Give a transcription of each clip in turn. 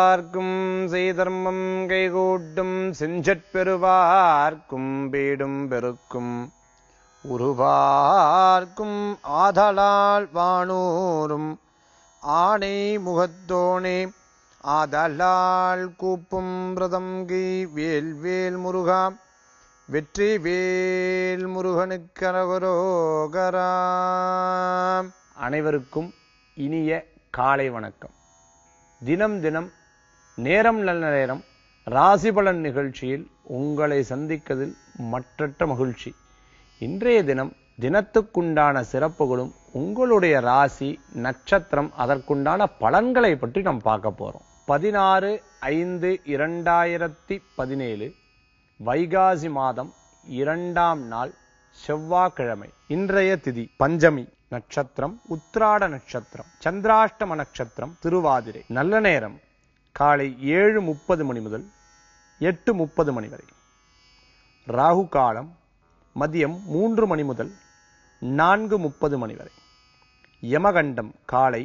செய்வார்க்கும் செய்தர்மம் கைகூட்டும் செஞ்சற்பெறுவார்க்கும் பீடும் பெருக்கும் உருவார்க்கும் ஆதலால் வானூரும் ஆணை முகத்தோனே ஆதலால் கூப்பும் பிரதங்கை வேல் வேல் முருகா வெற்றி வேல் முருகனுக்கு அரகரோகரா. அனைவருக்கும் இனிய காலை வணக்கம். தினம் தினம் நேரம் நல்ல நேரம் ராசிபலன் நிகழ்ச்சியில் உங்களை சந்திப்பதில் மற்றற்ற மகிழ்ச்சி. இன்றைய தினம் தினத்துக்குண்டான சிறப்புகளும் உங்களுடைய ராசி நட்சத்திரம் அதற்குண்டான பலன்களை பற்றி நாம் பார்க்க போறோம். 16/5/2017 வைகாசி மாதம் 2ஆம் நாள் செவ்வாய்க்கிழமை. இன்றைய திதி பஞ்சமி, நட்சத்திரம் உத்திராட நட்சத்திரம், சந்திராஷ்டம நட்சத்திரம் திருவாதிரை. நல்ல நேரம் காலை 7:30 மணி முதல் 8:30 மணி வரை. ராகு காலம் மதியம் 3 மணி முதல் 4:30 மணி வரை. யமகண்டம் காலை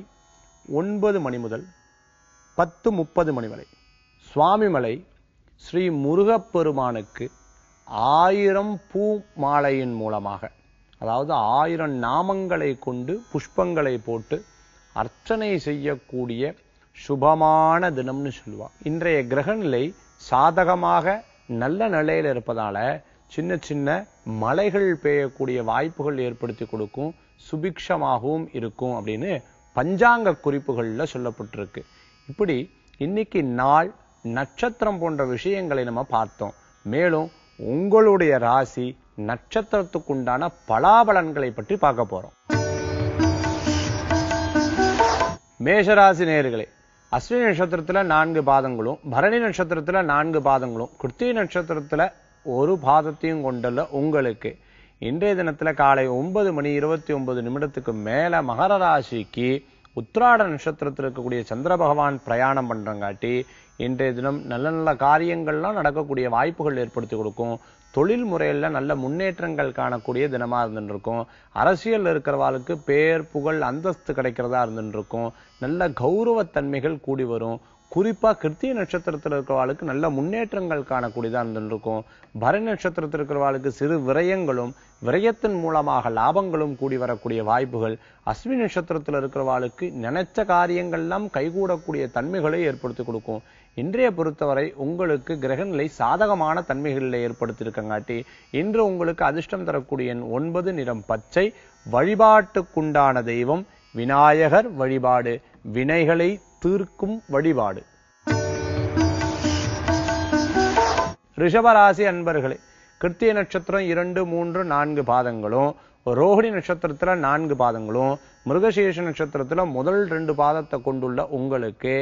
9 மணி முதல் 10:30 மணி வரை. சுவாமிமலை ஸ்ரீ முருகப்பெருமானுக்கு 1000 பூ மாலையின் மூலமாக, அதாவது 1000 நாமங்களை கொண்டு புஷ்பங்களை போட்டு அர்ச்சனை செய்யக்கூடிய சுபமான தினம்னு சொல்லுவா. இன்றைய கிரகநிலை சாதகமாக நல்ல நிலையில் இருப்பதால சின்ன சின்ன மழைகள் பெய்யக்கூடிய வாய்ப்புகள் ஏற்படுத்தி கொடுக்கும், சுபிக்ஷமாகவும் இருக்கும் அப்படின்னு பஞ்சாங்க குறிப்புகள்ல சொல்லப்பட்டிருக்கு. இப்படி இன்னைக்கு நாள் நட்சத்திரம் போன்ற விஷயங்களை நம்ம பார்த்தோம். மேலும் உங்களுடைய ராசி நட்சத்திரத்துக்குண்டான பலாபலன்களை பற்றி பார்க்க போறோம். மேஷராசி நேயர்களே, அஸ்வினி நட்சத்திரத்துல 4 பாதங்களும், பரணி நட்சத்திரத்துல 4 பாதங்களும், கிருத்திகை நட்சத்திரத்துல 1 பாதத்தையும் கொண்டுள்ள உங்களுக்கு இன்றைய தினத்துல காலை 9:29 மேல மகர ராசிக்கு உத்திராட நட்சத்திரத்தில் இருக்கக்கூடிய சந்திர பகவான் பிரயாணம் பண்றங்காட்டி இன்றைய தினம் நல்ல நல்ல காரியங்கள்லாம் நடக்கக்கூடிய வாய்ப்புகள் ஏற்படுத்தி கொடுக்கும். தொழில் முறையில நல்ல முன்னேற்றங்கள் காணக்கூடிய தினமா இருந்துருக்கும். அரசியல் இருக்கிறவாளுக்கு பேர் புகழ் அந்தஸ்து கிடைக்கிறதா இருந்துருக்கும். நல்ல கௌரவத்தன்மைகள் கூடி வரும். குறிப்பா கிருத்திகை நட்சத்திரத்தில் இருக்கிறவாளுக்கு நல்ல முன்னேற்றங்கள் காணக்கூடியதா இருந்துருக்கும். பரணி நட்சத்திரத்தில் இருக்கிறவாளுக்கு சிறு விரயங்களும் விரயத்தின் மூலமாக லாபங்களும் கூடி வரக்கூடிய வாய்ப்புகள். அஸ்வினி நட்சத்திரத்தில் இருக்கிறவாளுக்கு நினைச்ச காரியங்கள்லாம் கைகூடக்கூடிய தன்மைகளை ஏற்படுத்தி கொடுக்கும். இன்றைய பொறுத்தவரை உங்களுக்கு கிரகநிலை சாதகமான தன்மைகளில் ஏற்படுத்தியிருக்கங்காட்டி இன்று உங்களுக்கு அதிர்ஷ்டம் தரக்கூடிய 9, நிறம் பச்சை. வழிபாட்டுக்குண்டான தெய்வம் விநாயகர் வழிபாடு, வினைகளை தீர்க்கும் வழிபாடு. ரிஷபராசி அன்பர்களே, கிருத்திகை நட்சத்திரம் 2, 3, 4 பாதங்களும், ரோஹிணி நட்சத்திரத்துல 4 பாதங்களும், மிருகசீர்ஷ நட்சத்திரத்துல முதல் 2 பாதத்தை கொண்டுள்ள உங்களுக்கு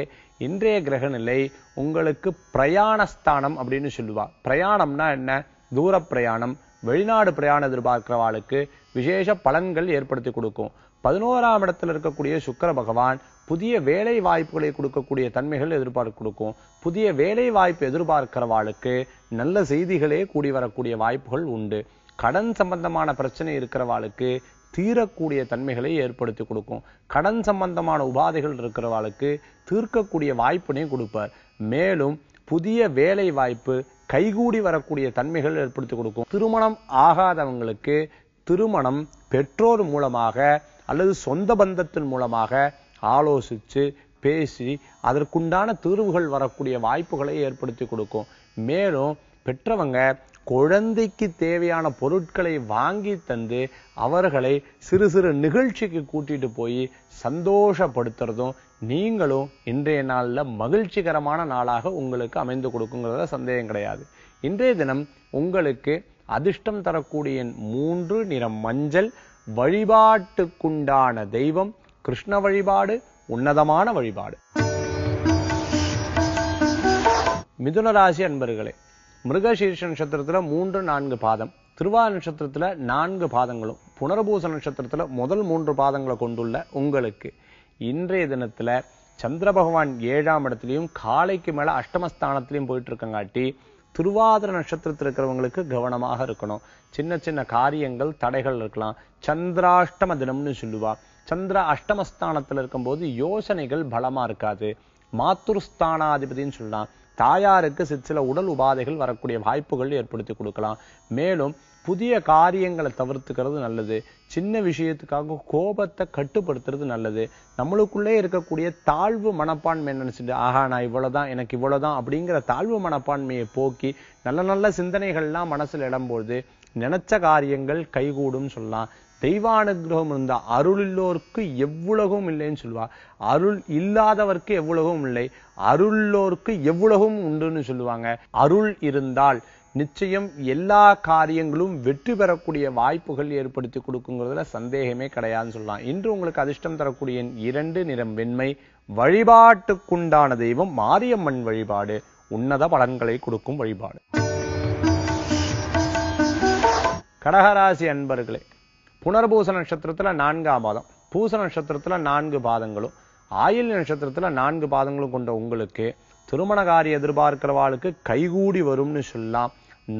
இன்றைய கிரகநிலை உங்களுக்கு பிரயாணஸ்தானம் அப்படின்னு சொல்லுவா. பிரயாணம்னா என்ன? தூர பிரயாணம், வெளிநாடு பிரயாணம் எதிர்பார்க்கிறவாளுக்கு விசேஷ பலன்கள் ஏற்படுத்தி கொடுக்கும். 11ஆம் இடத்துல இருக்கக்கூடிய சுக்கிர பகவான் புதிய வேலை வாய்ப்புகளை கொடுக்கக்கூடிய தன்மைகள் எதிர்பார்க்க கொடுக்கும். புதிய வேலை வாய்ப்பு எதிர்பார்க்கிறவாளுக்கு நல்ல செய்திகளே கூடி வரக்கூடிய வாய்ப்புகள் உண்டு. கடன் சம்பந்தமான பிரச்சனை இருக்கிறவாளுக்கு தீரக்கூடிய தன்மைகளை ஏற்படுத்தி கொடுக்கும். கடன் சம்பந்தமான உபாதைகள் இருக்கிறவாளுக்கு தீர்க்கக்கூடிய வாய்ப்பினை கொடுப்பார். மேலும் புதிய வேலை வாய்ப்பு கைகூடி வரக்கூடிய தன்மைகள் ஏற்படுத்தி கொடுக்கும். திருமணம் ஆகாதவங்களுக்கு திருமணம் பெற்றோர் மூலமாக அல்லது சொந்த பந்தத்தின் மூலமாக ஆலோசிச்சு பேசி அதற்குண்டான தீர்வுகள் வரக்கூடிய வாய்ப்புகளை ஏற்படுத்தி கொடுக்கும். மேலும் பெற்றவங்க குழந்தைக்கு தேவையான பொருட்களை வாங்கி தந்து அவர்களை சிறு சிறு நிகழ்ச்சிக்கு கூட்டிட்டு போய் சந்தோஷப்படுத்துறதும் நீங்களும் இன்றைய நாள்ல மகிழ்ச்சிகரமான நாளாக உங்களுக்கு அமைந்து கொடுக்குங்கிறத சந்தேகம் கிடையாது. இன்றைய தினம் உங்களுக்கு அதிர்ஷ்டம் தரக்கூடிய 3, நிறம் மஞ்சள். வழிபாட்டுக்குண்டான தெய்வம் கிருஷ்ண வழிபாடு, உன்னதமான வழிபாடு. மிதுன ராசி அன்பர்களே, மிருகசீர்ஷ நட்சத்திரத்துல 3, 4 பாதம், திருவாதிரை நட்சத்திரத்துல 4 பாதங்களும், புனர்பூச நட்சத்திரத்துல முதல் 3 பாதங்களை கொண்டுள்ள உங்களுக்கு இன்றைய தினத்துல சந்திர பகவான் 7ஆம் இடத்திலையும் காலைக்கு மேல அஷ்டமஸ்தானத்திலையும் போயிட்டு இருக்கங்காட்டி திருவாதிரை நட்சத்திரத்தில் இருக்கிறவங்களுக்கு கவனமாக இருக்கணும். சின்ன சின்ன காரியங்கள் தடைகள் இருக்கலாம். சந்திராஷ்டம தினம்னு சொல்லுவா. சந்திர அஷ்டமஸ்தானத்தில் இருக்கும்போது யோசனைகள் பலமா இருக்காது. மாத்துருஸ்தானாதிபதினு சொல்லலாம். தாயாருக்கு சில உடல் உபாதைகள் வரக்கூடிய வாய்ப்புகள் ஏற்படுத்தி கொடுக்கலாம். மேலும் புதிய காரியங்களை தவிர்த்துக்கிறது நல்லது. சின்ன விஷயத்துக்காக கோபத்தை கட்டுப்படுத்துறது நல்லது. நம்மளுக்குள்ளே இருக்கக்கூடிய தாழ்வு மனப்பான்மை நினைச்சிட்டு நான் இவ்வளவுதான், எனக்கு இவ்வளவுதான் அப்படிங்கிற தாழ்வு மனப்பான்மையை போக்கி நல்ல நல்ல சிந்தனைகள்லாம் மனசுல இடம்போது நினைச்ச காரியங்கள் கைகூடும் சொல்லலாம். தெய்வானுகிரகம் இருந்தா அருள் இல்லோருக்கு எவ்வளவும் இல்லைன்னு சொல்லுவா. அருள் இல்லாதவர்க்கு எவ்வளவும் இல்லை, அருளோருக்கு எவ்வளவும் உண்டுன்னு சொல்லுவாங்க. அருள் இருந்தால் நிச்சயம் எல்லா காரியங்களும் வெற்றி பெறக்கூடிய வாய்ப்புகள் ஏற்படுத்தி கொடுக்குங்கிறதுல சந்தேகமே கிடையாதுன்னு சொல்லலாம். இன்று உங்களுக்கு அதிர்ஷ்டம் தரக்கூடிய 2 நிறம் வெண்மை. வழிபாட்டுக்குண்டான தெய்வம் மாரியம்மன் வழிபாடு உன்னத பலன்களை கொடுக்கும் வழிபாடு. கடகராசி அன்பர்களே, புனர்பூச நட்சத்திரத்துல 4ஆம் பாதம், பூச நட்சத்திரத்துல 4 பாதங்களும், ஆயில்ய நட்சத்திரத்துல 4 பாதங்களும் கொண்ட உங்களுக்கு திருமண காரிய எதிர்பார்க்கிறவாளுக்கு கைகூடி வரும்னு சொல்லலாம்.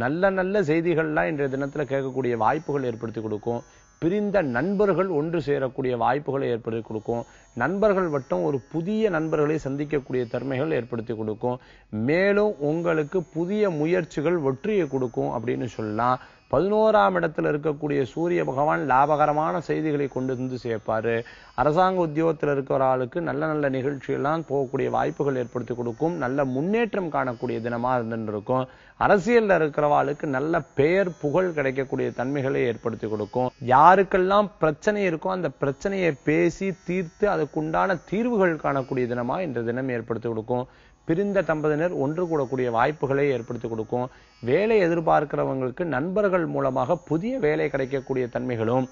நல்ல நல்ல செய்திகள்லாம் இன்றைய தினத்துல கேட்கக்கூடிய வாய்ப்புகள் ஏற்படுத்தி கொடுக்கும். பிரிந்த நண்பர்கள் ஒன்று சேரக்கூடிய வாய்ப்புகளை ஏற்படுத்தி கொடுக்கும். நண்பர்கள் வட்டம் ஒரு புதிய நண்பர்களை சந்திக்கக்கூடிய தன்மைகள் ஏற்படுத்தி கொடுக்கும். மேலும் உங்களுக்கு புதிய முயற்சிகள் வெற்றியை கொடுக்கும் அப்படின்னு சொல்லலாம். 11ஆம் இடத்துல இருக்கக்கூடிய சூரிய பகவான் லாபகரமான செய்திகளை கொண்டு வந்து சேர்ப்பாரு. அரசாங்க உத்தியோகத்தில் இருக்கிற ஆளுக்கு நல்ல நல்ல நிகழ்ச்சியெல்லாம் போகக்கூடிய வாய்ப்புகள் ஏற்படுத்தி கொடுக்கும். நல்ல முன்னேற்றம் காணக்கூடிய தினமா இருந்துருக்கும். அரசியல்ல இருக்கிறவாளுக்கு நல்ல பெயர் புகழ் கிடைக்கக்கூடிய தன்மைகளை ஏற்படுத்தி கொடுக்கும். யாருக்கெல்லாம் பிரச்சனை இருக்கோ அந்த பிரச்சனையை பேசி தீர்த்து அதுக்குண்டான தீர்வுகள் காணக்கூடிய தினமா இந்த தினம் ஏற்படுத்தி கொடுக்கும். பிரிந்த தம்பதியினர் ஒன்று கூடக்கூடிய வாய்ப்புகளை ஏற்படுத்தி கொடுக்கும். வேலை எதிர்பார்க்கிறவங்களுக்கு நண்பர்கள் மூலமாக புதிய வேலை கிடைக்கக்கூடிய தன்மைகளும்,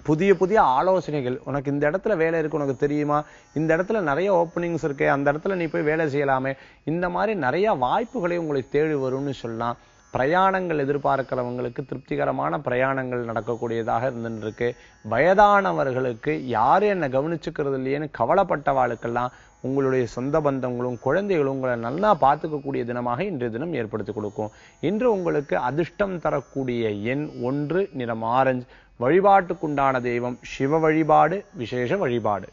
புதிய புதிய ஆலோசனைகள், உனக்கு இந்த இடத்துல வேலை இருக்கு உனக்கு தெரியுமா, இந்த இடத்துல நிறைய ஓப்பனிங்ஸ் இருக்கு, அந்த இடத்துல நீ போய் வேலை செய்யலாமே, இந்த மாதிரி நிறைய வாய்ப்புகளை உங்களை தேடி வரும்னு சொல்லலாம். பிரயாணங்கள் எதிர்பார்க்கிறவங்களுக்கு திருப்திகரமான பிரயாணங்கள் நடக்கக்கூடியதாக இருந்துருக்கு. வயதானவர்களுக்கு யாரு என்ன கவனிச்சுக்கிறது இல்லையேன்னு கவலைப்பட்டவாளுக்கெல்லாம் உங்களுடைய சொந்த பந்தங்களும் குழந்தைகளும் உங்களை நல்லா பார்த்துக்கக்கூடிய தினமாக இன்றைய தினம் ஏற்படுத்தி கொடுக்கும். இன்று உங்களுக்கு அதிர்ஷ்டம் தரக்கூடிய எண் 1, நிறம் ஆரஞ்சு. வழிபாட்டுக்குண்டான தெய்வம் சிவ வழிபாடு, விசேஷ வழிபாடு.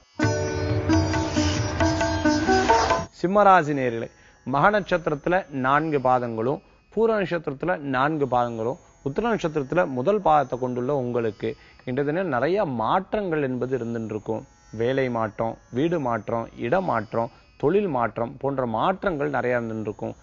சிம்மராசி நேயர்களே, மக நட்சத்திரத்துல 4 பாதங்களும், பூர நட்சத்திரத்துல 4 பாதங்களும், உத்திர நட்சத்திரத்துல முதல் பாதத்தை கொண்டுள்ள உங்களுக்கு இன்றைய தினம் நிறைய மாற்றங்கள் என்பது இருந்துருக்கும். வேலை மாற்றம், வீடு மாற்றம், இடமாற்றம், தொழில் மாற்றம் போன்ற மாற்றங்கள் நிறைய இருந்துருக்கும்.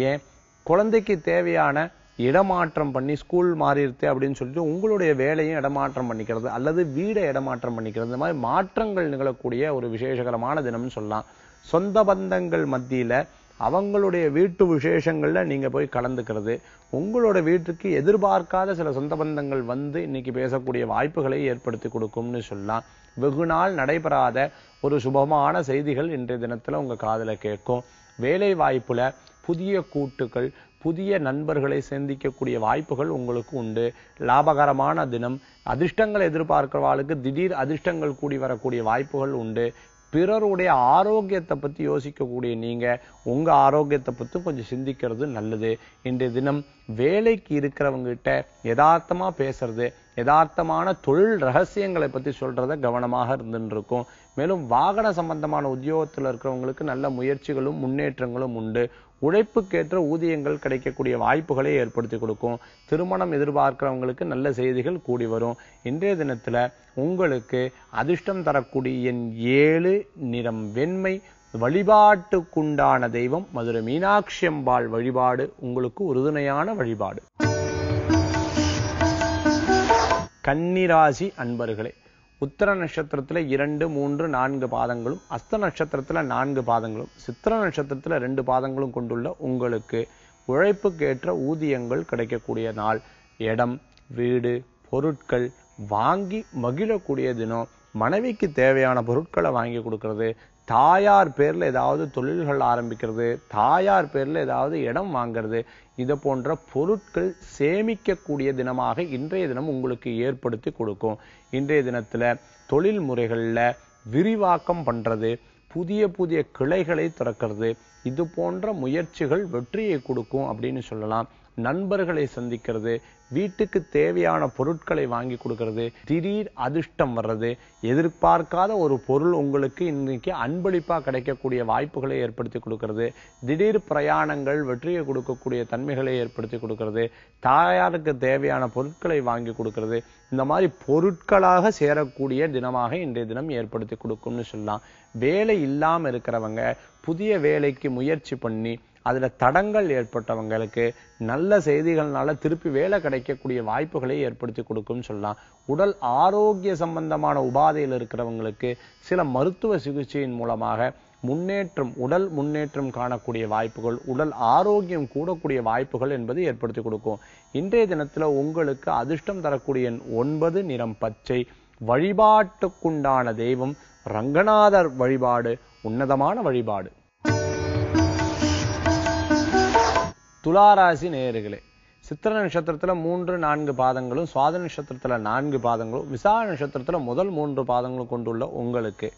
ஏன் குழந்தைக்கு தேவையான இடமாற்றம் பண்ணி ஸ்கூல் மாறிடுது அப்படின்னு சொல்லிட்டு உங்களுடைய வேலையும் இடமாற்றம் பண்ணிக்கிறது அல்லது வீடை இடமாற்றம் பண்ணிக்கிறது, இந்த மாதிரி மாற்றங்கள் நிகழக்கூடிய ஒரு விசேஷகரமான தினம்னு சொல்லலாம். சொந்த பந்தங்கள் மத்தியில அவங்களுடைய வீட்டு விசேஷங்கள்ல நீங்க போய் கலந்துக்கிறது, உங்களோட வீட்டுக்கு எதிர்பார்க்காத சில சொந்த பந்தங்கள் வந்து இன்னைக்கு பேசக்கூடிய வாய்ப்புகளை ஏற்படுத்தி கொடுக்கும்னு சொல்லலாம். வெகு நாள் நடைபெறாத ஒரு சுபமான செய்திகள் இன்றைய தினத்துல உங்க காதுல கேட்கும். வேலை வாய்ப்புல புதிய கூட்டுகள், புதிய நண்பர்களை சந்திக்கக்கூடிய வாய்ப்புகள் உங்களுக்கு உண்டு. லாபகரமான தினம். அதிர்ஷ்டங்கள் எதிர்பார்க்கிறவாளுக்கு திடீர் அதிர்ஷ்டங்கள் கூடி வரக்கூடிய வாய்ப்புகள் உண்டு. பிறருடைய ஆரோக்கியத்தை பத்தி யோசிக்கக்கூடிய நீங்க உங்க ஆரோக்கியத்தை பத்தி கொஞ்சம் சிந்திக்கிறது நல்லது. இன்றைய தினம் வேலைக்கு இருக்கிறவங்க கிட்ட யதார்த்தமா பேசுறது, யதார்த்தமான தொழில் ரகசியங்களை பத்தி சொல்றத கவனமாக இருந்துருக்கும். மேலும் வாகன சம்பந்தமான உத்தியோகத்தில் இருக்கிறவங்களுக்கு நல்ல முயற்சிகளும் முன்னேற்றங்களும் உண்டு. உழைப்புக்கேற்ற ஊதியங்கள் கிடைக்கக்கூடிய வாய்ப்புகளை ஏற்படுத்தி கொடுக்கும். திருமணம் எதிர்பார்க்கிறவங்களுக்கு நல்ல செய்திகள் கூடி வரும். இன்றைய தினத்துல உங்களுக்கு அதிர்ஷ்டம் தரக்கூடிய எண் 7, நிறம் வெண்மை. வழிபாட்டுக்குண்டான தெய்வம் மதுரை மீனாட்சி அம்பாள் வழிபாடு உங்களுக்கு உறுதுணையான வழிபாடு. கன்னிராசி அன்பர்களே, உத்தர நட்சத்திரத்துல 2, 3, 4 பாதங்களும், அஸ்த நட்சத்திரத்துல 4 பாதங்களும், சித்திர நட்சத்திரத்துல 2 பாதங்களும் கொண்டுள்ள உங்களுக்கு உழைப்புக்கேற்ற ஊதியங்கள் கிடைக்கக்கூடிய நாள். இடம், வீடு, பொருட்கள் வாங்கி மகிழக்கூடிய தினம். மனைவிக்கு தேவையான பொருட்களை வாங்கி கொடுக்கறது, தாயார் பேர்ல ஏதாவது தொழில்கள் ஆரம்பிக்கிறது, தாயார் பேர்ல ஏதாவது இடம் வாங்கிறது, இது போன்ற பொருட்கள் சேமிக்கக்கூடிய தினமாக இன்றைய தினம் உங்களுக்கு ஏற்படுத்தி கொடுக்கும். இன்றைய தினத்துல தொழில் முறைகள்ல விரிவாக்கம் பண்றது, புதிய புதிய கிளைகளை திறக்கிறது, இது போன்ற முயற்சிகள் வெற்றியை கொடுக்கும் அப்படின்னு சொல்லலாம். நண்பர்களை சந்திக்கிறது, வீட்டுக்கு தேவையான பொருட்களை வாங்கி கொடுக்கறது, திடீர் அதிர்ஷ்டம் வர்றது, எதிர்பார்க்காத ஒரு பொருள் உங்களுக்கு இன்னைக்கு அன்பளிப்பா கிடைக்கக்கூடிய வாய்ப்புகளை ஏற்படுத்தி கொடுக்கறது, திடீர் பிரயாணங்கள் வெற்றியை கொடுக்கக்கூடிய தன்மைகளை ஏற்படுத்தி கொடுக்கறது, தாயாருக்கு தேவையான பொருட்களை வாங்கி கொடுக்கறது, இந்த மாதிரி பொருட்களாக சேரக்கூடிய தினமாக இன்றைய தினம் ஏற்படுத்தி கொடுக்கும்னு சொல்லலாம். வேலை இல்லாம இருக்கிறவங்க புதிய வேலைக்கு முயற்சி பண்ணி அதுல தடங்கள் ஏற்பட்டவங்களுக்கு நல்ல செய்திகள்னால திருப்பி வேலை கிடைக்கக்கூடிய வாய்ப்புகளை ஏற்படுத்தி கொடுக்கும்னு சொல்லலாம். உடல் ஆரோக்கிய சம்பந்தமான உபாதையில் இருக்கிறவங்களுக்கு சில மருத்துவ சிகிச்சையின் மூலமாக உடல் முன்னேற்றம் காணக்கூடிய வாய்ப்புகள், உடல் ஆரோக்கியம் கூடக்கூடிய வாய்ப்புகள் என்பது ஏற்படுத்தி கொடுக்கும். இன்றைய தினத்துல உங்களுக்கு அதிர்ஷ்டம் தரக்கூடிய 9, நிறம் பச்சை. வழிபாட்டுக்குண்டான தெய்வம் ரங்கநாதர் வழிபாடு உன்னதமான வழிபாடு. துளாராசி நேயர்களே, சித்திர நட்சத்திரத்துல 3, 4 பாதங்களும், சுவாதி நட்சத்திரத்துல 4 பாதங்களும், விசாக நட்சத்திரத்துல முதல் 3 பாதங்களும் கொண்டுள்ள உங்களுக்கு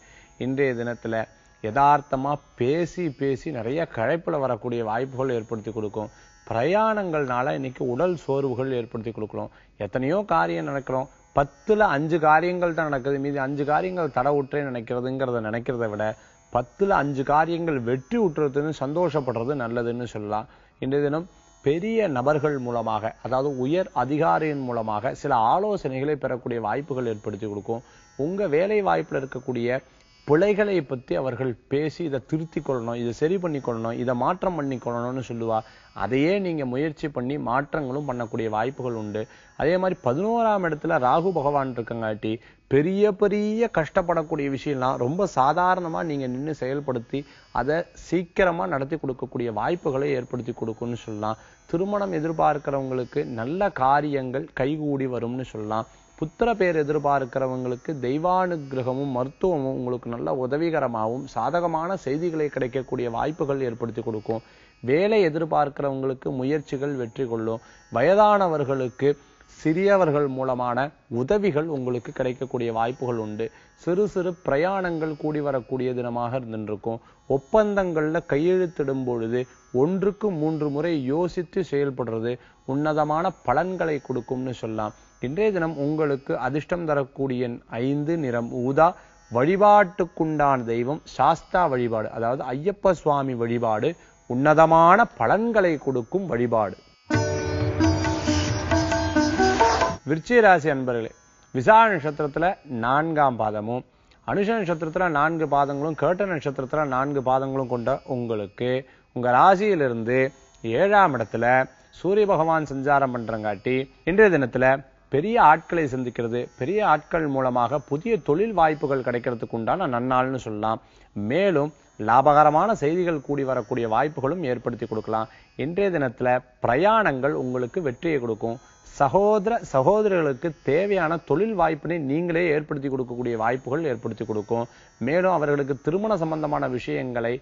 இன்றைய தினத்துல யதார்த்தமா பேசி நிறைய களைப்புல வரக்கூடிய வாய்ப்புகள் ஏற்படுத்தி கொடுக்கும். பிரயாணங்கள்னால இன்னைக்கு உடல் சோர்வுகள் ஏற்படுத்தி கொடுக்கலாம். எத்தனையோ காரியம் நடக்கிறோம், 10ல் 5 காரியங்கள் தான் நடக்குது, மீதி 5 காரியங்கள் தடை விட்டே நினைக்கிறத விட 10ல் 5 காரியங்கள் வெற்றி விட்டுறதுன்னு சந்தோஷப்படுறது நல்லதுன்னு சொல்லலாம். இன்றைய தினம் பெரிய நபர்கள் மூலமாக, அதாவது உயர் அதிகாரியின் மூலமாக சில ஆலோசனைகளை பெறக்கூடிய வாய்ப்புகள் ஏற்படுத்தி கொடுக்கும். உங்க வேலை வாய்ப்புல இருக்கக்கூடிய பிழைகளை பற்றி அவர்கள் பேசி இதை திருத்தி கொள்ளணும், இதை சரி பண்ணிக்கொள்ளணும், இதை மாற்றம் பண்ணிக்கொள்ளணும்னு சொல்லுவா. அதையே நீங்க முயற்சி பண்ணி மாற்றங்களும் பண்ணக்கூடிய வாய்ப்புகள் உண்டு. அதே மாதிரி 11ஆம் இடத்துல ராகு பகவான் இருக்கங்காட்டி பெரிய கஷ்டப்படக்கூடிய விஷயம்லாம் ரொம்ப சாதாரணமா நீங்க நின்று செயல்படுத்தி அதை சீக்கிரமா நடத்தி கொடுக்கக்கூடிய வாய்ப்புகளை ஏற்படுத்தி கொடுக்கும்னு சொல்லலாம். திருமணம் எதிர்பார்க்கிறவங்களுக்கு நல்ல காரியங்கள் கைகூடி வரும்னு சொல்லலாம். புத்திர பேர் எதிர்பார்க்கிறவங்களுக்கு தெய்வானுகிரகமும் மருத்துவமும் உங்களுக்கு நல்ல உதவிகரமாகவும் சாதகமான செய்திகளை கிடைக்கக்கூடிய வாய்ப்புகள் ஏற்படுத்தி கொடுக்கும். வேலை எதிர்பார்க்கிறவங்களுக்கு முயற்சிகள் வெற்றி கொள்ளும். வயதானவர்களுக்கு சிறியவர்கள் மூலமான உதவிகள் உங்களுக்கு கிடைக்கக்கூடிய வாய்ப்புகள் உண்டு. சிறு பிரயாணங்கள் கூடி வரக்கூடிய தினமாக இருந்திருக்கும். ஒப்பந்தங்கள்ல கையெழுத்திடும் பொழுது 1க்கு 3 முறை யோசித்து செயல்படுறது உன்னதமான பலன்களை கொடுக்கும்னு சொல்லலாம். இன்றைய தினம் உங்களுக்கு அதிர்ஷ்டம் தரக்கூடிய 5, நிறம் ஊதா. வழிபாட்டுக்குண்டான தெய்வம் சாஸ்தா வழிபாடு, அதாவது ஐயப்ப சுவாமி வழிபாடு உன்னதமான பலன்களை கொடுக்கும் வழிபாடு. விருச்சிக ராசி அன்பர்களே, விசாக நட்சத்திரத்துல 4ஆம் பாதமும், அனுஷ நட்சத்திரத்துல 4 பாதங்களும், கேட்ட நட்சத்திரத்துல 4 பாதங்களும் கொண்ட உங்களுக்கு உங்க ராசியிலிருந்து 7ஆம் இடத்துல சூரிய பகவான் சஞ்சாரம் பண்றங்காட்டி இன்றைய தினத்துல பெரிய ஆட்களை சந்திக்கிறது, பெரிய ஆட்கள் மூலமாக புதிய தொழில் வாய்ப்புகள் கிடைக்கிறதுக்கு உண்டான நன்னாள்னு சொல்லலாம். மேலும் லாபகரமான செய்திகள் கூடி வரக்கூடிய வாய்ப்புகளும் ஏற்படுத்தி கொடுக்கலாம். இன்றைய தினத்துல பிரயாணங்கள் உங்களுக்கு வெற்றியை கொடுக்கும். சகோதரர்களுக்கு தேவையான தொழில் வாய்ப்பினை நீங்களே ஏற்படுத்தி கொடுக்கக்கூடிய வாய்ப்புகள் ஏற்படுத்தி கொடுக்கும். மேலும் அவர்களுக்கு திருமண சம்பந்தமான விஷயங்களை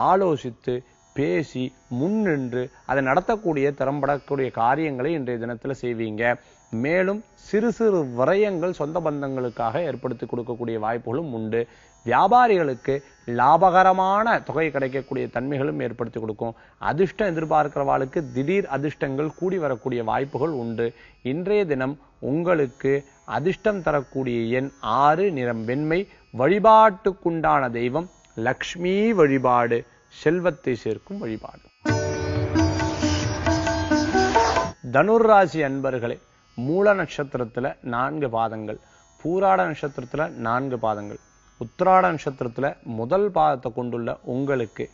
ஆலோசித்து பேசி முன்னின்று அதை நடத்தக்கூடிய திறம்படக்கூடிய காரியங்களை இன்றைய தினத்துல செய்வீங்க. மேலும் சிறு விரயங்கள் சொந்த பந்தங்களுக்காக ஏற்படுத்தி கொடுக்கக்கூடிய வாய்ப்புகளும் உண்டு. வியாபாரிகளுக்கு லாபகரமான தொகை கிடைக்கக்கூடிய தன்மைகளும் ஏற்படுத்தி கொடுக்கும். அதிர்ஷ்டம் எதிர்பார்க்கிறவாளுக்கு திடீர் அதிர்ஷ்டங்கள் கூடி வரக்கூடிய வாய்ப்புகள் உண்டு. இன்றைய தினம் உங்களுக்கு அதிர்ஷ்டம் தரக்கூடிய எண் 6, நிறம் வெண்மை. வழிபாட்டுக்குண்டான தெய்வம் லக்ஷ்மி வழிபாடு செல்வத்தை சேர்க்கும் வழிபாடு. தனுர் ராசி அன்பர்களே, மூல நட்சத்திரத்துல 4 பாதங்கள், பூராட நட்சத்திரத்துல 4 பாதங்கள், உத்திராட நட்சத்திரத்துல முதல் பாதத்தை கொண்டுள்ள உங்களுக்கு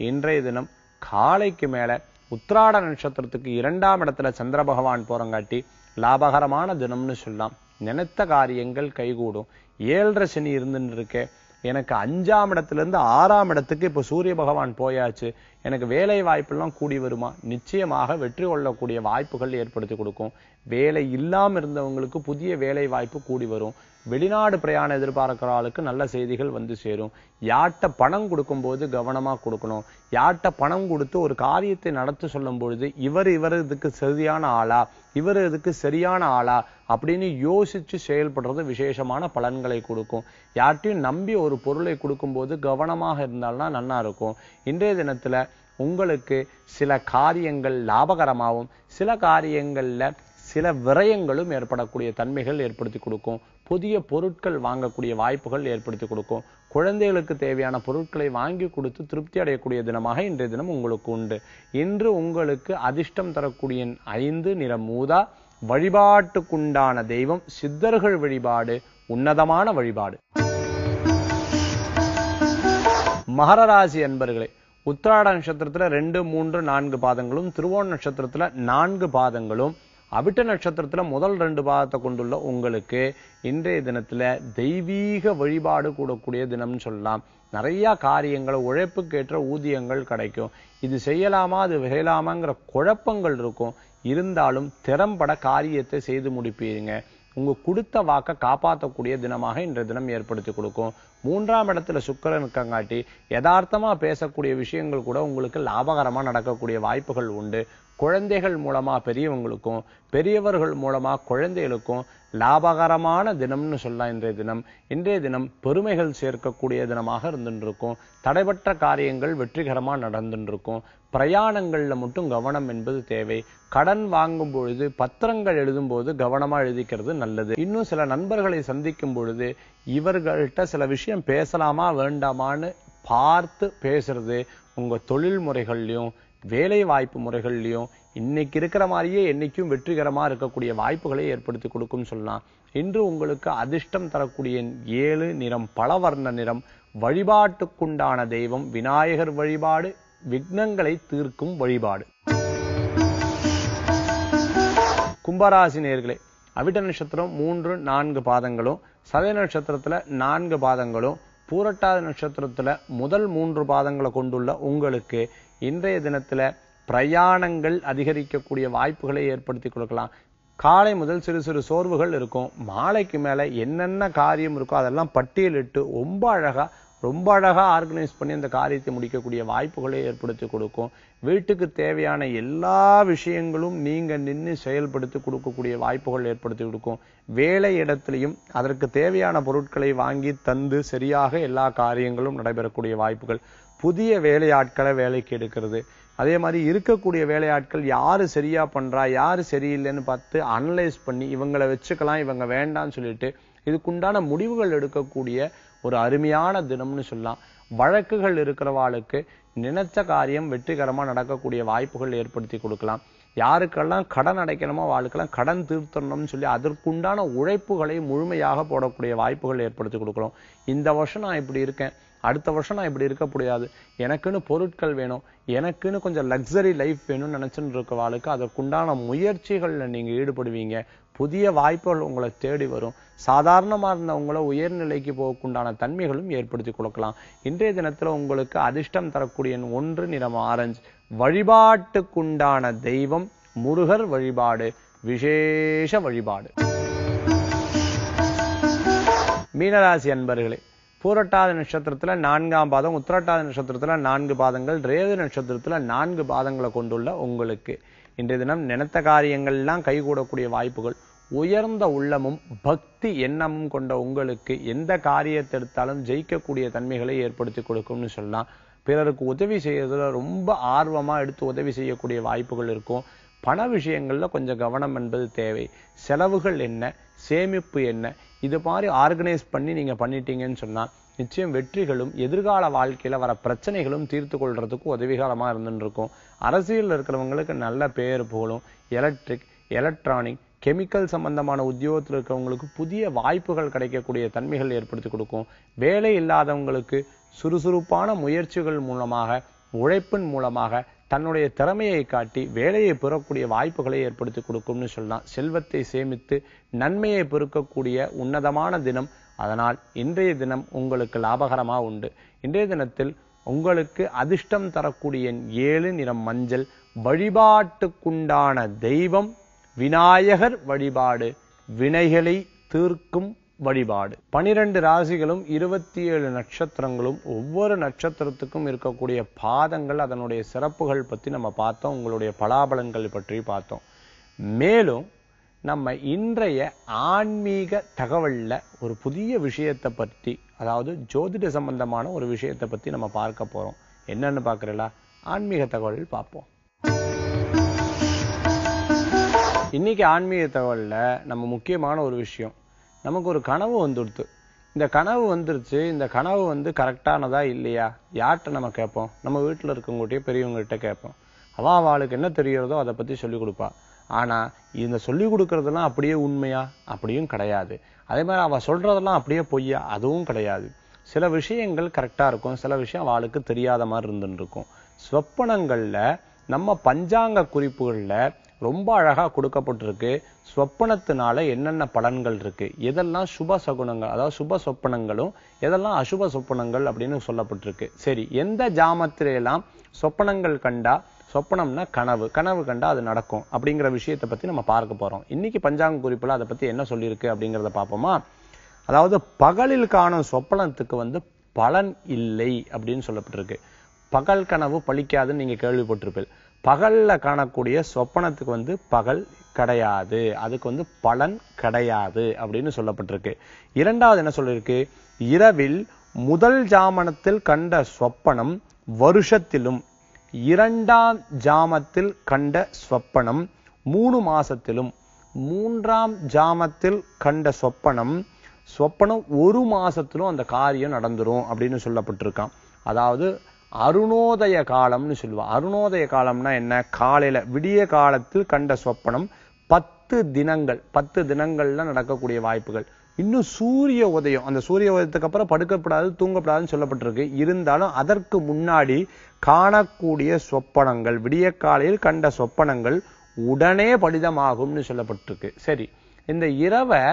இன்றைய தினம் காலைக்கு மேல உத்திராட நட்சத்திரத்துக்கு 2ஆம் இடத்துல சந்திர பகவான் போறங்காட்டி லாபகரமான தினம்னு சொல்லலாம். நினைத்த காரியங்கள் கைகூடும். 7.5 சனி இருந்துன்னு இருக்கே, எனக்கு 5ஆம் இடத்துல இருந்து 6ஆம் இடத்துக்கு இப்ப சூரிய பகவான் போயாச்சு, எனக்கு வேலை வாய்ப்பெல்லாம் கூடி வருமா? நிச்சயமாக வெற்றி கொள்ளக்கூடிய வாய்ப்புகள் ஏற்படுத்தி கொடுக்கும். வேலை இல்லாம இருந்தவங்களுக்கு புதிய வேலை வாய்ப்பு கூடி வரும். வெளிநாடு பிரயாணம் எதிர்பார்க்கிற ஆளுக்கு நல்ல செய்திகள் வந்து சேரும். யார்கிட்ட பணம் கொடுக்கும் போது கவனமா கொடுக்கணும். யார்கிட்ட பணம் கொடுத்து ஒரு காரியத்தை நடத்த சொல்லும் பொழுது இவர் இதுக்கு சரியான ஆளா, இவர் இதுக்கு சரியான ஆளா அப்படின்னு யோசிச்சு செயல்படுறது விசேஷமான பலன்களை கொடுக்கும். யார்ட்டையும் நம்பி ஒரு பொருளை கொடுக்கும் போது கவனமாக இருந்தால்னா நல்லா இருக்கும். இன்றைய தினத்துல உங்களுக்கு சில காரியங்கள் லாபகரமாகவும் சில காரியங்கள்ல சில விரயங்களும் ஏற்படக்கூடிய தன்மைகள் ஏற்படுத்தி கொடுக்கும். புதிய பொருட்கள் வாங்கக்கூடிய வாய்ப்புகள் ஏற்படுத்தி கொடுக்கும். குழந்தைகளுக்கு தேவையான பொருட்களை வாங்கி கொடுத்து திருப்தி அடையக்கூடிய தினமாக இன்றைய தினம் உங்களுக்கு உண்டு. இன்று உங்களுக்கு அதிர்ஷ்டம் தரக்கூடிய 5 நிறம் ஊதா. வழிபாட்டுக்குண்டான தெய்வம் சித்தர்கள் வழிபாடு உன்னதமான வழிபாடு. மகர ராசி அன்பர்களே, உத்திராட நட்சத்திரத்துல 2, 3, 4 பாதங்களும், திருவோண நட்சத்திரத்துல 4 பாதங்களும், அவிட்ட நட்சத்திரத்துல முதல் 2 பாதத்தை கொண்டுள்ள உங்களுக்கு இன்றைய தினத்துல தெய்வீக வழிபாடு கூடக்கூடிய தினம்னு சொல்லலாம். நிறைய காரியங்கள் உழைப்புக்கேற்ற ஊதியங்கள் கிடைக்கும். இது செய்யலாமா அது செய்யலாமாங்கிற குழப்பங்கள் இருக்கும். இருந்தாலும் திறம்பட காரியத்தை செய்து முடிப்பீங்க. உங்க கொடுத்த வாக்க காப்பாற்றக்கூடிய தினமாக இன்றைய தினம் ஏற்படுத்தி கொடுக்கும். 3ஆம் இடத்துல சுக்கிரன் இருக்கங்காட்டி யதார்த்தமா பேசக்கூடிய விஷயங்கள் கூட உங்களுக்கு லாபகரமா நடக்கக்கூடிய வாய்ப்புகள் உண்டு. குழந்தைகள் மூலமா பெரியவங்களுக்கும் பெரியவர்கள் மூலமா குழந்தைகளுக்கும் லாபகரமான தினம்னு சொல்லலாம் இன்றைய தினம் பெருமைகள் சேர்க்கக்கூடிய தினமாக இருந்துருக்கும். தடைபற்ற காரியங்கள் வெற்றிகரமா நடந்துருக்கும். பிரயாணங்கள்ல மட்டும் கவனம் என்பது தேவை. கடன் வாங்கும் பொழுது பத்திரங்கள் எழுதும் போது கவனமா எழுதிக்கிறது நல்லது. இன்னும் சில நண்பர்களை சந்திக்கும் பொழுது இவர்கள்ட்ட சில விஷயம் பேசலாமா வேண்டாமான்னு பார்த்து பேசுறது உங்க தொழில் முறைகள்லயும் வேலை வாய்ப்பு முறைகள்லயும் இன்னைக்கு இருக்கிற மாதிரியே என்னைக்கும் வெற்றிகரமா இருக்கக்கூடிய வாய்ப்புகளை ஏற்படுத்தி கொடுக்கும் சொல்லலாம். இன்று உங்களுக்கு அதிர்ஷ்டம் தரக்கூடிய 7 நிறம் பலவர்ண நிறம். வழிபாட்டுக்குண்டான தெய்வம் விநாயகர் வழிபாடு விக்னங்களை தீர்க்கும் வழிபாடு. கும்பராசி நேயர்களே, அவிட்ட நட்சத்திரம் 3, 4 பாதங்களும், சதய நட்சத்திரத்துல 4 பாதங்களும், பூரட்டாதி நட்சத்திரத்துல முதல் 3 பாதங்களை கொண்டுள்ள உங்களுக்கு இன்றைய தினத்துல பிரயாணங்கள் அதிகரிக்கக்கூடிய வாய்ப்புகளை ஏற்படுத்தி கொடுக்கலாம். காலை முதல் சிறு சிறு சோர்வுகள் இருக்கும். மாலைக்கு மேல என்னென்ன காரியம் இருக்கோ அதெல்லாம் பட்டியலிட்டு ரொம்ப அழகா ஆர்கனைஸ் பண்ணி அந்த காரியத்தை முடிக்கக்கூடிய வாய்ப்புகளை ஏற்படுத்தி கொடுக்கும். வீட்டுக்கு தேவையான எல்லா விஷயங்களும் நீங்க நின்று செயல்படுத்தி கொடுக்கக்கூடிய வாய்ப்புகள் ஏற்படுத்தி கொடுக்கும். வேலை இடத்திலையும் அதற்கு தேவையான பொருட்களை வாங்கி தந்து சரியாக எல்லா காரியங்களும் நடைபெறக்கூடிய வாய்ப்புகள். புதிய வேலையாட்களை வேலைக்கு எடுக்கிறது. அதே மாதிரி இருக்கக்கூடிய வேலையாட்கள் யாரு சரியா பண்றா யாரு சரியில்லைன்னு பார்த்து அனலைஸ் பண்ணி இவங்களை வச்சுக்கலாம் இவங்க வேண்டாம்னு சொல்லிட்டு இதுக்குண்டான முடிவுகள் எடுக்கக்கூடிய ஒரு அருமையான தினம்னு சொல்லலாம். வழக்குகள் இருக்கிறவாளுக்கு நினைச்ச காரியம் வெற்றிகரமா நடக்கக்கூடிய வாய்ப்புகள் ஏற்படுத்தி கொடுக்கலாம். யாருக்கெல்லாம் கடன் அடைக்கணுமோ வாழ்க்கெல்லாம் கடன் தீர்த்தணும்னு சொல்லி அதற்குண்டான உழைப்புகளை முழுமையாக போடக்கூடிய வாய்ப்புகள் ஏற்படுத்தி கொடுக்கிறோம். இந்த வருஷம் நான் இப்படி இருக்கேன், அடுத்த வருஷம் நான் இப்படி இருக்க முடியாது, எனக்குன்னு பொருட்கள் வேணும், எனக்குன்னு கொஞ்சம் லக்ஸரி லைஃப் வேணும்னு நினைச்சுட்டு இருக்கவாளுக்கு அதற்குண்டான முயற்சிகள்ல நீங்க ஈடுபடுவீங்க. புதிய வாய்ப்புகள் உங்களை தேடி வரும். சாதாரணமா இருந்தவங்கள உயர்நிலைக்கு போகக்குண்டான தன்மைகளும் ஏற்படுத்தி கொடுக்கலாம். இன்றைய தினத்துல உங்களுக்கு அதிர்ஷ்டம் தரக்கூடிய 1 நிறம் ஆரஞ்சு. வழிபாட்டுக்குண்டான தெய்வம் முருகர் வழிபாடு விசேஷ வழிபாடு. மீனராசி அன்பர்களே, பூரட்டாதி நட்சத்திரத்துல 4ஆம் பாதம், உத்திரட்டாதி நட்சத்திரத்துல 4 பாதங்கள், ரேவதி நட்சத்திரத்துல 4 பாதங்களை கொண்டுள்ள உங்களுக்கு இன்றைய தினம் நினைத்த காரியங்கள்லாம் கைகூடக்கூடிய வாய்ப்புகள். உயர்ந்த உள்ளமும் பக்தி எண்ணமும் கொண்ட உங்களுக்கு எந்த காரியத்தை எடுத்தாலும் ஜெயிக்கக்கூடிய தன்மைகளை ஏற்படுத்தி கொடுக்கும்னு சொல்லலாம். பிறருக்கு உதவி செய்யறதுல ரொம்ப ஆர்வமா எடுத்து உதவி செய்யக்கூடிய வாய்ப்புகள் இருக்கும். பண விஷயங்கள்ல கொஞ்சம் கவனம் என்பது தேவை. செலவுகள் என்ன, சேமிப்பு என்ன, இது மாதிரி ஆர்கனைஸ் பண்ணி நீங்க பண்ணிட்டீங்கன்னு சொன்னா நிச்சயம் வெற்றிகளும் எதிர்கால வாழ்க்கையில வர பிரச்சனைகளும் தீர்த்து கொள்றதுக்கு உதவிகரமா இருந்துட்டு இருக்கும். அரசியல் இருக்கிறவங்களுக்கு நல்ல பேர் புகழும். எலக்ட்ரிக், எலக்ட்ரானிக், கெமிக்கல் சம்பந்தமான உத்தியோகத்தில் இருக்கிறவங்களுக்கு புதிய வாய்ப்புகள் கிடைக்கக்கூடிய தன்மைகள் ஏற்படுத்தி கொடுக்கும். வேலை இல்லாதவங்களுக்கு சுறுசுறுப்பான முயற்சிகள் மூலமாக உழைப்பின் மூலமாக தன்னுடைய திறமையை காட்டி வேலையை பெறக்கூடிய வாய்ப்புகளை ஏற்படுத்தி கொடுக்கும்னு சொல்லலாம். செல்வத்தை சேமித்து நன்மையை பெருக்கக்கூடிய உன்னதமான தினம். அதனால் இன்றைய தினம் உங்களுக்கு லாபகரமா உண்டு. இன்றைய தினத்தில் உங்களுக்கு அதிர்ஷ்டம் தரக்கூடிய 7 நிறம் மஞ்சள். வழிபாட்டுக்குண்டான தெய்வம் விநாயகர் வழிபாடு வினைகளை தீர்க்கும் வழிபாடு. 12 ராசிகளும் 27 நட்சத்திரங்களும் ஒவ்வொரு நட்சத்திரத்துக்கும் இருக்கக்கூடிய பாதங்கள் அதனுடைய சிறப்புகள் பத்தி நம்ம பார்த்தோம். உங்களுடைய பலாபலன்கள் பற்றி பார்த்தோம். மேலும் நம்ம இன்றைய ஆன்மீக தகவல்ல ஒரு புதிய விஷயத்தை பற்றி, அதாவது ஜோதிட சம்பந்தமான ஒரு விஷயத்தை பத்தி நம்ம பார்க்க போறோம். என்னன்னு பார்க்கறீங்களா? ஆன்மீக தகவல் பார்ப்போம். இன்னைக்கு ஆன்மீக தகவல்ல நம்ம முக்கியமான ஒரு விஷயம், நமக்கு ஒரு கனவு வந்துடுது. இந்த கனவு வந்துருச்சு, இந்த கனவு கரெக்டானதா இல்லையா, யார்கிட்ட நம்ம கேட்போம்? நம்ம வீட்டில் இருக்கவங்ககிட்டயே பெரியவங்ககிட்ட கேட்போம். அவளுக்கு என்ன தெரிகிறதோ அதை பத்தி சொல்லிக் கொடுப்பா. ஆனா இந்த சொல்லிக் கொடுக்கறதெல்லாம் அப்படியே உண்மையா? அப்படியும் கிடையாது. அதே மாதிரி அவ சொல்றதெல்லாம் அப்படியே பொய்யா? அதுவும் கிடையாது. சில விஷயங்கள் கரெக்டா இருக்கும், சில விஷயம் அவளுக்கு தெரியாத மாதிரி இருந்துட்டு இருக்கும். சொப்பனங்கள்ல நம்ம பஞ்சாங்க குறிப்புகள்ல ரொம்ப அழகா கொடுக்கப்பட்டிருக்கு. சொப்பனத்தினால என்னென்ன பலன்கள் இருக்கு, எதெல்லாம் சுப சகுனங்கள், அதாவது சுப சொப்பனங்களும் எதெல்லாம் அசுப சொப்பனங்கள் அப்படின்னு சொல்லப்பட்டிருக்கு. சரி, எந்த ஜாமத்திலாம் சொப்பனங்கள் கண்டா, சொப்பனம்னா கனவு, கனவு கண்டா அது நடக்கும் அப்படிங்கிற விஷயத்தை பத்தி நம்ம பார்க்க போறோம். இன்னைக்கு பஞ்சாங்க குறிப்புல அதை பத்தி என்ன சொல்லியிருக்கு அப்படிங்கிறத பார்ப்போமா? அதாவது பகலில் காணும் சொப்பனத்துக்கு பலன் இல்லை அப்படின்னு சொல்லப்பட்டிருக்கு. பகல் கனவு பலிக்காதுன்னு நீங்க கேள்விப்பட்டிருப்பீங்க. பகல்ல காணக்கூடிய சொப்பனத்துக்கு பகல் கிடையாது, அதுக்கு பலன் கிடையாது அப்படின்னு சொல்லப்பட்டிருக்கு. இரண்டாவது என்ன சொல்லிருக்கு? இரவில் முதல் ஜாமனத்தில் கண்ட சொப்பனம் வருஷத்திலும், இரண்டாம் ஜாமத்தில் கண்ட சொப்பனம் 3 மாசத்திலும், மூன்றாம் ஜாமத்தில் கண்ட சொப்பனம் 1 மாசத்திலும் அந்த காரியம் நடந்துரும் அப்படின்னு சொல்லப்பட்டிருக்கான். அதாவது அருணோதய காலம்னு சொல்லுவா. அருணோதய காலம்னா என்ன? காலையில விடிய காலத்தில் கண்ட சொப்பனம் 10 தினங்கள், 10 தினங்கள்ல நடக்கக்கூடிய வாய்ப்புகள். இன்னும் சூரிய உதயம், அந்த சூரிய உதயத்துக்கு அப்புறம் படுக்கப்படாது, தூங்கப்படாதுன்னு சொல்லப்பட்டிருக்கு. இருந்தாலும் அதற்கு முன்னாடி காணக்கூடிய சொப்பனங்கள், விடிய காலையில் கண்ட சொப்பனங்கள் உடனே பலிதமாகும்னு சொல்லப்பட்டிருக்கு. சரி, இந்த இரவை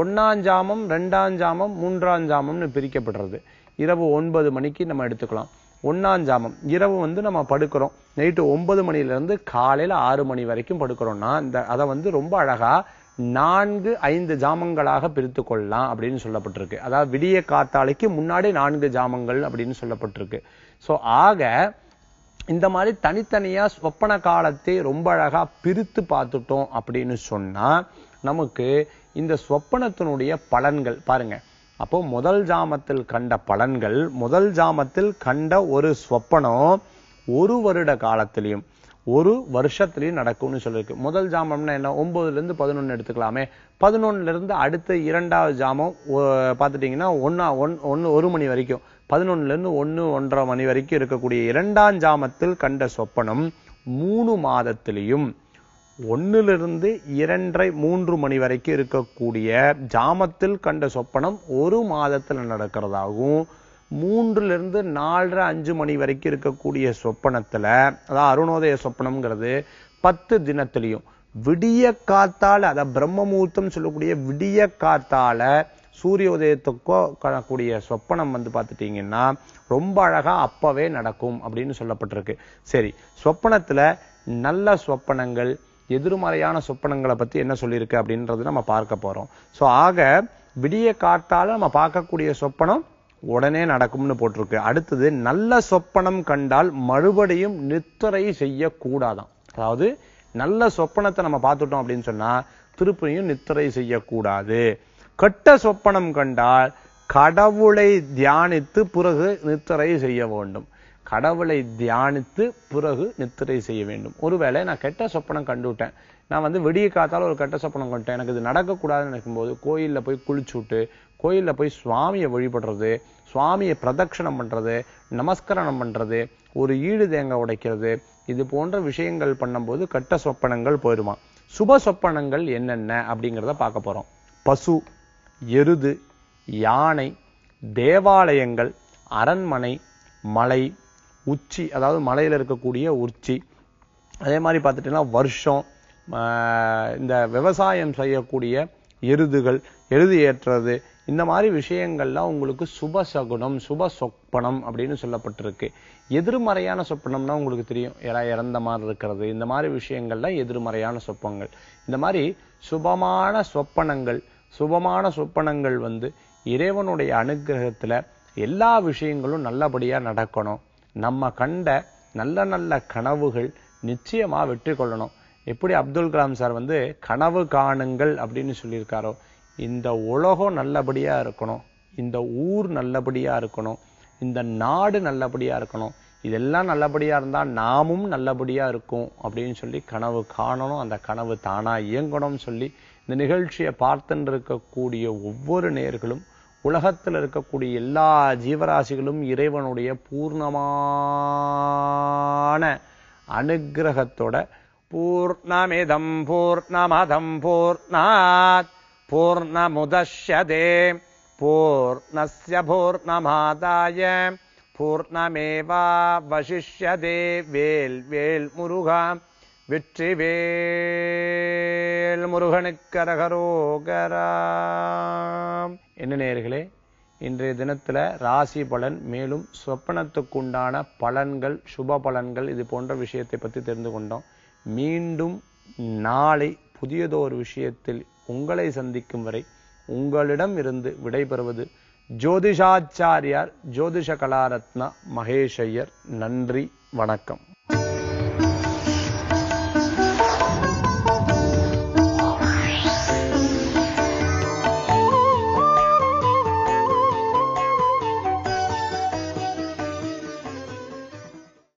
1ஆம் ஜாமம், 2ஆம் ஜாமம், 3ஆம் ஜாமம்னு பிரிக்கப்படுறது. இரவு 9 மணிக்கு நம்ம எடுத்துக்கலாம். 1ஆம் ஜாமம் இரவு நம்ம படுக்கிறோம், நைட்டு 9 மணில இருந்து காலையில 6 மணி வரைக்கும் படுக்கிறோம்னா அதை ரொம்ப அழகா 4-5 ஜாமங்களாக பிரித்து கொள்ளலாம் அப்படின்னு சொல்லப்பட்டிருக்கு. அதாவது விடிய காத்தாலைக்கு முன்னாடி 4 ஜாமங்கள் அப்படின்னு சொல்லப்பட்டிருக்கு. சோ ஆக இந்த மாதிரி தனித்தனியா சொப்பன காலத்தை ரொம்ப அழகா பிரித்து பார்த்துட்டோம் அப்படின்னு சொன்னா நமக்கு இந்த சொப்பனத்தினுடைய பலன்கள் பாருங்க. அப்போ முதல் ஜாமத்தில் கண்ட பலன்கள், முதல் ஜாமத்தில் கண்ட ஒரு சொப்பனம் 1 வருட காலத்திலையும் 1 வருஷத்திலையும் நடக்கும்னு சொல்லிருக்கு. முதல் ஜாமம்னா என்ன? 9ல இருந்து 11 எடுத்துக்கலாமே. 11ல இருந்து அடுத்த 2ஆவது ஜாமம் பார்த்துட்டீங்கன்னா 1 மணி வரைக்கும், 11ல இருந்து 1-1:30 மணி வரைக்கும் இருக்கக்கூடிய 2ஆம் ஜாமத்தில் கண்ட சொப்பனம் 3 மாதத்திலையும், 1லிருந்து 2:30-3 மணி வரைக்கும் இருக்கக்கூடிய ஜாமத்தில் கண்ட சொப்பனம் 1 மாதத்துல நடக்கிறதாகவும், 3லிருந்து 4:30-5 மணி வரைக்கும் இருக்கக்கூடிய சொப்பனத்துல, அதாவது அருணோதய சொப்பனம்ங்கிறது 10 தினத்திலையும், விடிய காத்தால, அதாவது பிரம்ம முகூர்த்தம் சொல்லக்கூடிய விடிய காத்தால சூரிய உதயத்துக்கோ காணக்கூடிய சொப்பனம் பார்த்துட்டீங்கன்னா ரொம்ப அழகா அப்பவே நடக்கும் அப்படின்னு சொல்லப்பட்டிருக்கு. சரி, சொப்பனத்துல நல்ல சொப்பனங்கள், எதிர்மறையான சொப்பனங்களை பத்தி என்ன சொல்லியிருக்கு அப்படின்றது நம்ம பார்க்க போறோம். சோ ஆக விடிய காத்தால நம்ம பார்க்கக்கூடிய சொப்பனம் உடனே நடக்கும்னு போட்டிருக்கு. அடுத்தது, நல்ல சொப்பனம் கண்டால் மறுபடியும் நித்திரை செய்யக்கூடாதான். அதாவது நல்ல சொப்பனத்தை நம்ம பார்த்துட்டோம் அப்படின்னு சொன்னா திருப்பியும் நித்திரை செய்யக்கூடாது. கெட்ட சொப்பனம் கண்டால் கடவுளை தியானித்து பிறகு நித்திரை செய்ய வேண்டும். கடவுளை தியானித்து பிறகு நித்திரை செய்ய வேண்டும். ஒருவேளை நான் கெட்ட சொப்பனம் கண்டுவிட்டேன், நான் விடிய காத்தால ஒரு கெட்ட சொப்பனம் கண்டுட்டேன், எனக்கு இது நடக்கக்கூடாதுன்னு நினைக்கும் போது கோயில்ல போய் குளிச்சுட்டு, கோயில்ல போய் சுவாமியை வழிபடுறது, சுவாமியை பிரதட்சணம் பண்றது, நமஸ்கரணம் பண்றது, ஒரு ஈடு தேங்காய் உடைக்கிறது, இது போன்ற விஷயங்கள் பண்ணும்போது கெட்ட சொப்பனங்கள் போயிடுமா. சுப சொப்பனங்கள் என்னென்ன அப்படிங்கிறத பார்க்க போறோம். பசு, எருது, யானை, தேவாலயங்கள், அரண்மனை, மலை, உச்சி, அதாவது மலையில இருக்கக்கூடிய உச்சி, அதே மாதிரி பார்த்துட்டீங்கன்னா வருஷம், இந்த விவசாயம் செய்யக்கூடிய எருதுகள், எருது ஏற்றுறது, இந்த மாதிரி விஷயங்கள்லாம் உங்களுக்கு சுப சகுனம், சுப சொப்பனம் அப்படின்னு சொல்லப்பட்டிருக்கு. எதிர்மறையான சொப்பனம்னா உங்களுக்கு தெரியும், இறந்த மாதிரி இருக்கிறது, இந்த மாதிரி விஷயங்கள்லாம் எதிர்மறையான சொப்பனங்கள். இந்த மாதிரி சுபமான சொப்பனங்கள், சுபமான சொப்பனங்கள் இறைவனுடைய அனுகிரகத்துல எல்லா விஷயங்களும் நல்லபடியா நடக்கணும். நம்ம கண்ட நல்ல நல்ல கனவுகள் நிச்சயமா வெற்றி கொள்ளணும். எப்படி அப்துல் கலாம் சார் கனவு காணுங்கள் அப்படின்னு சொல்லியிருக்காரோ, இந்த உலகம் நல்லபடியா இருக்கணும், இந்த ஊர் நல்லபடியா இருக்கணும், இந்த நாடு நல்லபடியா இருக்கணும், இதெல்லாம் நல்லபடியா இருந்தா நாமும் நல்லபடியா இருக்கும் அப்படின்னு சொல்லி கனவு காணணும், அந்த கனவு தானா இயங்கணும்னு சொல்லி இந்த நிகழ்ச்சியை பார்த்துட்டு இருக்கக்கூடிய ஒவ்வொரு நேயர்களும், உலகத்தில் இருக்கக்கூடிய எல்லா ஜீவராசிகளும் இறைவனுடைய பூர்ணமான அனுக்கிரகத்தோட பூர்ணமிதம் பூர்ணமதம் பூர்ணாத் பூர்ணமுதஷ்யதே பூர்ணஸ்ய பூர்ணமாதாய பூர்ணமேவாவசிஷ்யதே. வேல் வேல் முருகா, வெற்றி வேல் முருகனுக்கு அரகரோகரா. என்ன நேயர்களே, இன்றைய தினத்துல ராசி பலன், மேலும் சொப்பனத்துக்குண்டான பலன்கள், சுப பலன்கள், இது போன்ற விஷயத்தை பற்றி தெரிந்து கொண்டோம். மீண்டும் நாளை புதியதொரு விஷயத்தில் உங்களை சந்திக்கும் வரை உங்களிடம் இருந்து விடைபெறுவது ஜோதிஷாச்சாரியார் ஜோதிஷ கலாரத்னா மகேஷ் ஐயர். நன்றி, வணக்கம்.